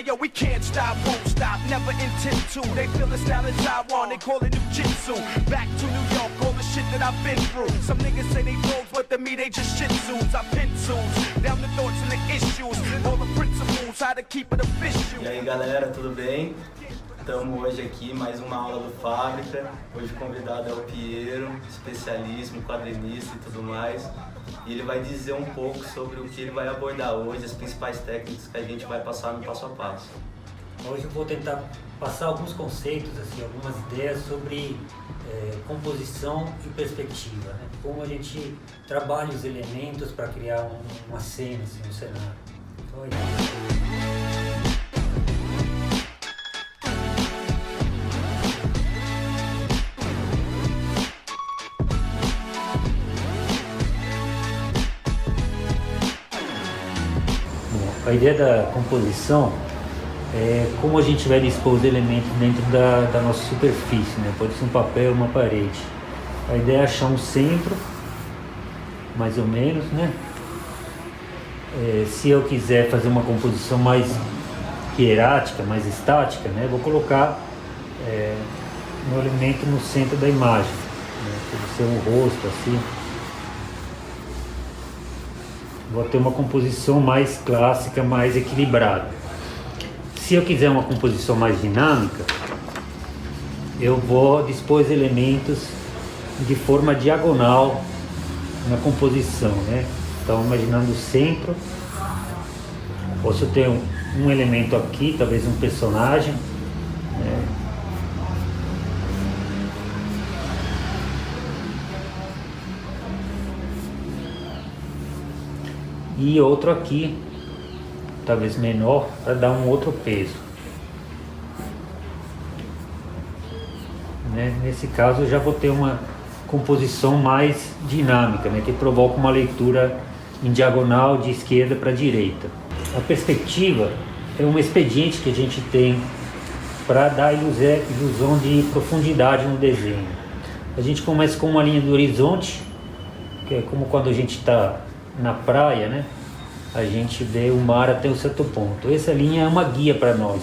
Hey yo, we can't stop, won't stop, never intend to. They feel the style in Taiwan, they call it Jiu-Jitsu. Back to New York, all the shit that I've been through. Some niggas say they dogs, but to me they just shih-tzus. I pencils, down the thoughts and the issues. All the principles, how to keep it official. E aí galera, tudo bem? Estamos hoje aqui, mais uma aula do Fábrica. Hoje o convidado é o Piero, especialista, quadrinista e tudo mais. E ele vai dizer um pouco sobre o que ele vai abordar hoje, as principais técnicas que a gente vai passar no passo a passo. Hoje eu vou tentar passar alguns conceitos, assim, algumas ideias sobre composição e perspectiva, né? Como a gente trabalha os elementos para criar uma cena, assim, um cenário. Então, a ideia da composição é como a gente vai dispor os elementos dentro da nossa superfície, né? Pode ser um papel, uma parede. A ideia é achar um centro, mais ou menos, né? Se eu quiser fazer uma composição mais hierática, mais estática, né? Vou colocar um elemento no centro da imagem, né? Pode ser um rosto, assim. Vou ter uma composição mais clássica, mais equilibrada. Se eu quiser uma composição mais dinâmica, eu vou dispor os elementos de forma diagonal na composição, né? Então, imaginando o centro, ou se eu tenho um elemento aqui, talvez um personagem, né? E outro aqui, talvez menor, para dar um outro peso, né? Nesse caso eu já vou ter uma composição mais dinâmica, né? Que provoca uma leitura em diagonal de esquerda para direita. A perspectiva é um expediente que a gente tem para dar a ilusão de profundidade no desenho. A gente começa com uma linha do horizonte, que é como quando a gente está na praia, né? A gente vê o mar até um certo ponto. Essa linha é uma guia para nós.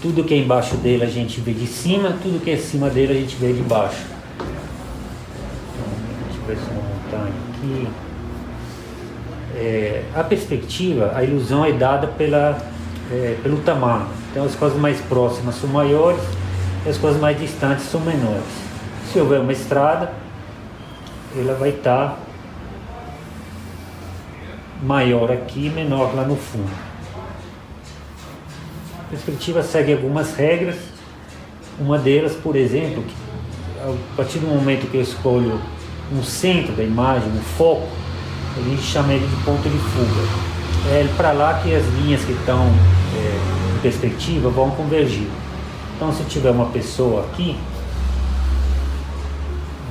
Tudo que é embaixo dele a gente vê de cima, tudo que é acima dele a gente vê de baixo. Então, deixa eu ver se uma montanha aqui. A perspectiva, a ilusão é dada pelo tamanho. Então as coisas mais próximas são maiores e as coisas mais distantes são menores. Se houver uma estrada, ela vai estar maior aqui e menor lá no fundo. A perspectiva segue algumas regras. Uma delas, por exemplo, que a partir do momento que eu escolho um centro da imagem, um foco, a gente chama ele de ponto de fuga. É para lá que as linhas que estão em perspectiva vão convergir. Então, se tiver uma pessoa aqui,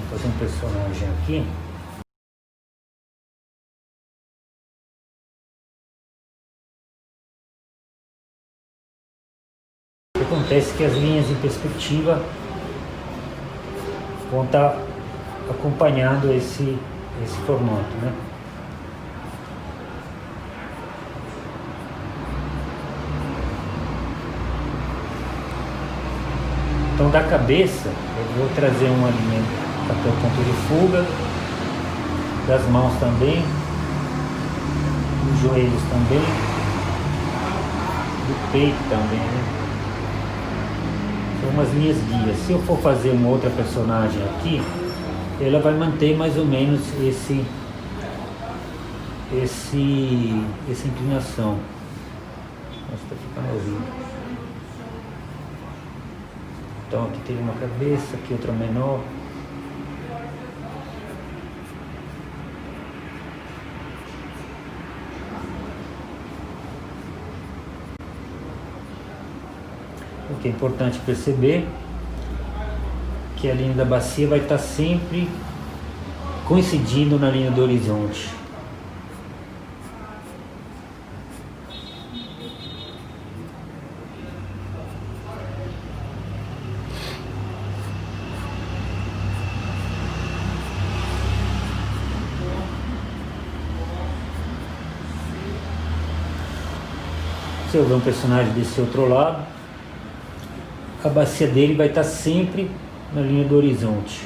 vou fazer um personagem aqui. Acontece que as linhas em perspectiva vão estar acompanhando esse formato, né? Então, da cabeça, eu vou trazer uma linha até o ponto de fuga, das mãos também, dos joelhos também, do peito também, né? São umas linhas guias. Se eu for fazer uma outra personagem aqui, ela vai manter mais ou menos essa inclinação. Nossa, tá ficando horrível. Então aqui tem uma cabeça, aqui outra menor. O que é importante perceber que a linha da bacia vai estar sempre coincidindo na linha do horizonte. Se eu ver um personagem desse outro lado, a bacia dele vai estar sempre na linha do horizonte.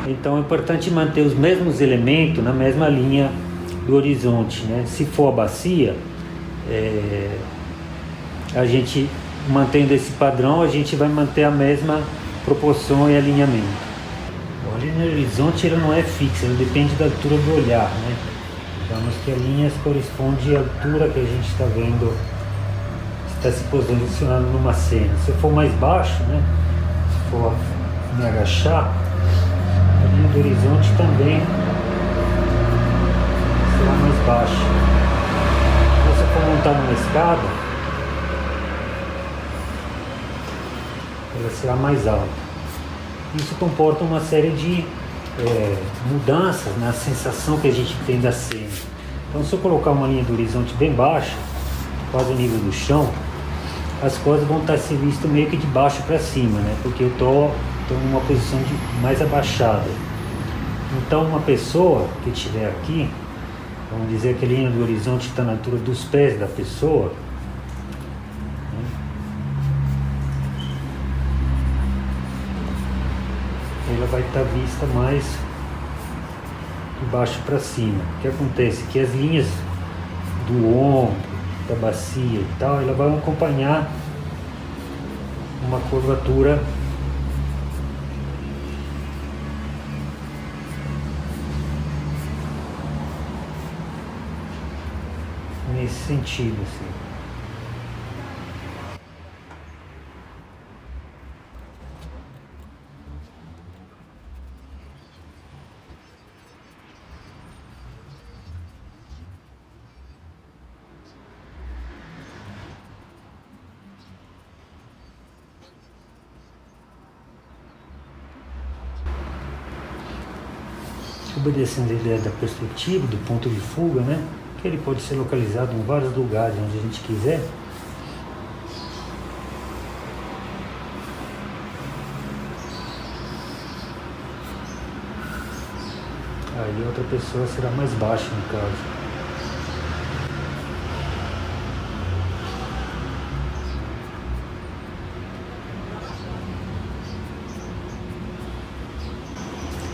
Então é importante manter os mesmos elementos na mesma linha do horizonte, né? Se for a bacia, a gente mantendo esse padrão, a gente vai manter a mesma proporção e alinhamento. Bom, a linha do horizonte ela não é fixa, ela depende da altura do olhar, né? Digamos que a linha corresponde à altura que a gente está vendo, está se posicionando numa cena. Se eu for mais baixo, né? Se for me agachar, a linha do horizonte também será mais baixa. Se eu for montar numa escada, ela será mais alta. Isso comporta uma série de mudanças na sensação que a gente tem da cena. Então, se eu colocar uma linha do horizonte bem baixa, quase ao nível do chão, as coisas vão estar se vistas meio que de baixo para cima, né? Porque eu estou numa posição mais abaixada. Então, uma pessoa que estiver aqui, vamos dizer que a linha do horizonte está na altura dos pés da pessoa, ela vai estar vista mais de baixo para cima. O que acontece? Que as linhas do ombro, da bacia e tal, ela vai acompanhar uma curvatura nesse sentido, assim. Obedecendo a ideia da perspectiva, do ponto de fuga, né? Que ele pode ser localizado em vários lugares onde a gente quiser. Aí outra pessoa será mais baixa no caso.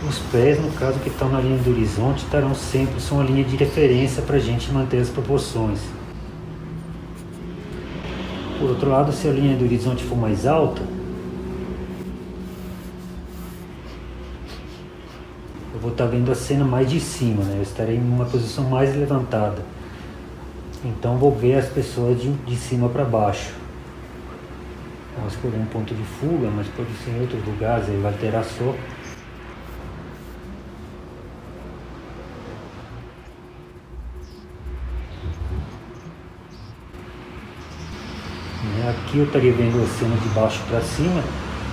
Os pés, no caso que estão na linha do horizonte, são a linha de referência para a gente manter as proporções. Por outro lado, se a linha do horizonte for mais alta, eu vou estar vendo a cena mais de cima, né? Eu estarei em uma posição mais levantada. Então vou ver as pessoas de cima para baixo. Vamos escolher um ponto de fuga, mas pode ser em outros lugares, aí vai alterar só. Aqui eu estaria vendo a cena de baixo para cima,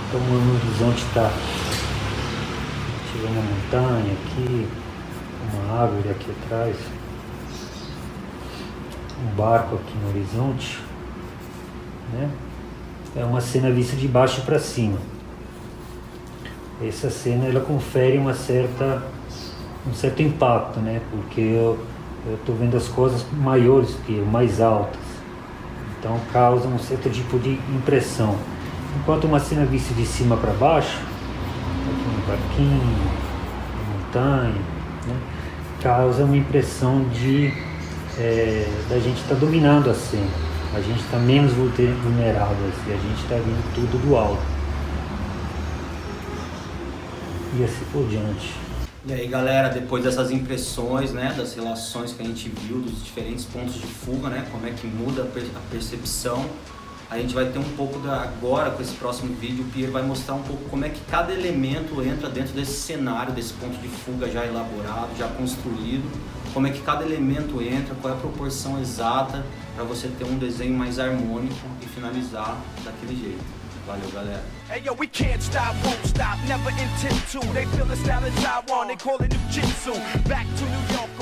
então o horizonte está tirando uma montanha aqui, uma árvore aqui atrás, um barco aqui no horizonte, né? É uma cena vista de baixo para cima. Essa cena ela confere um certo impacto, né? Porque eu estou vendo as coisas maiores que eu, mais altas. Então causa um certo tipo de impressão. Enquanto uma cena vista de cima para baixo, aqui um barquinho, uma montanha, né, causa uma impressão da gente estar dominando a cena. A gente está menos vulnerável, assim, a gente está vendo tudo do alto. E assim por diante. E aí, galera, depois dessas impressões, né, das relações que a gente viu, dos diferentes pontos de fuga, né, como é que muda a percepção, a gente vai ter um pouco agora, com esse próximo vídeo, o Piero vai mostrar um pouco como é que cada elemento entra dentro desse cenário, desse ponto de fuga já elaborado, já construído, como é que cada elemento entra, qual é a proporção exata para você ter um desenho mais harmônico e finalizar daquele jeito. Valeu, galera. Hey yo, we can't stop, won't stop, never intend to. They feel the style is I want, they call it Jiu-Jitsu. Back to New York.